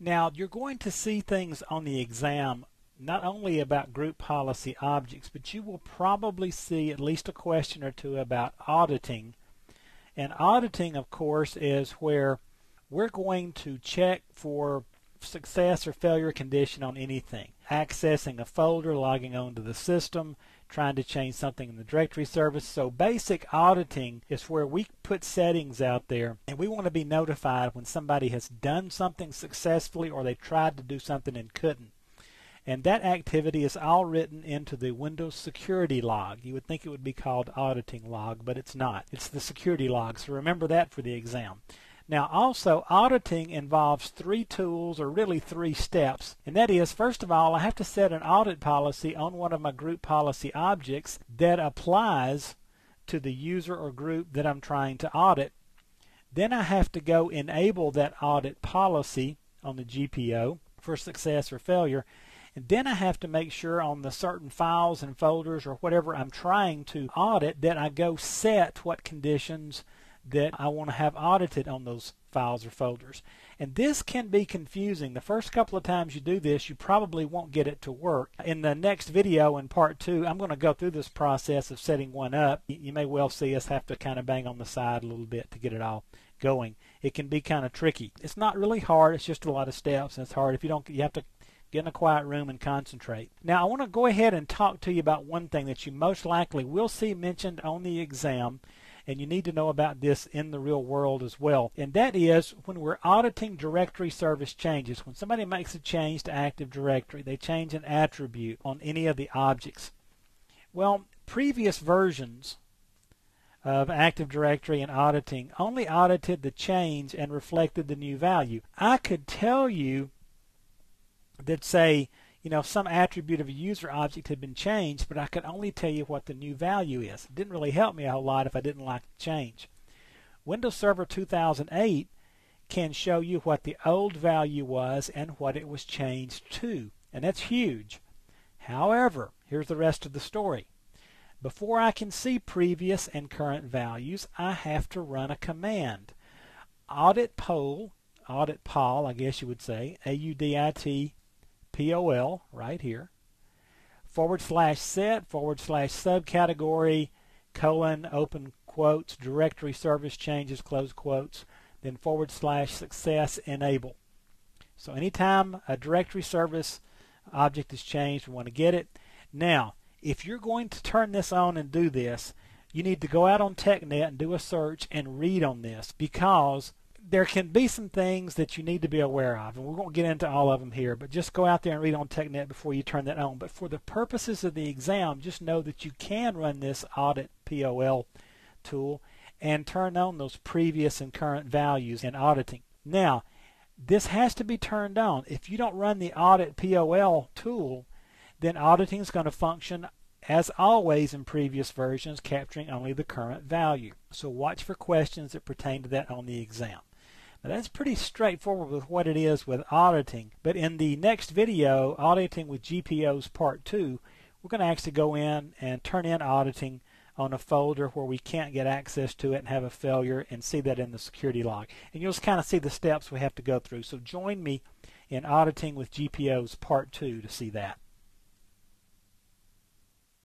Now, you're going to see things on the exam not only about group policy objects, but you will probably see at least a question or two about auditing. And auditing, of course, is where we're going to check for success or failure condition on anything. Accessing a folder, logging onto the system, trying to change something in the directory service. So basic auditing is where we put settings out there and we want to be notified when somebody has done something successfully or they tried to do something and couldn't. And that activity is all written into the Windows security log. You would think it would be called auditing log, but it's not. It's the security log, so remember that for the exam. Now also, auditing involves three tools, or really three steps. And that is, first of all, I have to set an audit policy on one of my group policy objects that applies to the user or group that I'm trying to audit. Then I have to go enable that audit policy on the GPO for success or failure. And then I have to make sure on the certain files and folders or whatever I'm trying to audit that I go set what conditions that I want to have audited on those files or folders. And this can be confusing. The first couple of times you do this, you probably won't get it to work. In the next video, in part 2, I'm going to go through this process of setting one up. You may well see us have to kind of bang on the side a little bit to get it all going. It can be kind of tricky. It's not really hard, it's just a lot of steps, and it's hard. If you don't, you have to get in a quiet room and concentrate. Now I want to go ahead and talk to you about one thing that you most likely will see mentioned on the exam, and you need to know about this in the real world as well. And that is when we're auditing directory service changes. When somebody makes a change to Active Directory, they change an attribute on any of the objects. Well, previous versions of Active Directory and auditing only audited the change and reflected the new value. I could tell you that, say, some attribute of a user object had been changed, but I could only tell you what the new value is. It didn't really help me a whole lot if I didn't like the change. Windows Server 2008 can show you what the old value was and what it was changed to, and that's huge. However, here's the rest of the story. Before I can see previous and current values, I have to run a command. Audit pol, I guess you would say, AUDIT POL right here, /set, /subcategory, open quotes, directory service changes, close quotes, then /success enable. So anytime a directory service object is changed, we want to get it. Now, if you're going to turn this on and do this, you need to go out on TechNet and do a search and read on this, because there can be some things that you need to be aware of, and we won't get into all of them here, but just go out there and read on TechNet before you turn that on. But for the purposes of the exam, just know that you can run this audit POL tool and turn on those previous and current values in auditing. Now, this has to be turned on. If you don't run the audit POL tool, then auditing is going to function as always in previous versions, capturing only the current value. So watch for questions that pertain to that on the exam. Now that's pretty straightforward with what it is with auditing, but in the next video, Auditing with GPOs Part 2, we're going to actually go in and turn in auditing on a folder where we can't get access to it and have a failure, and see that in the security log. And you'll just kind of see the steps we have to go through. So join me in Auditing with GPOs Part 2 to see that.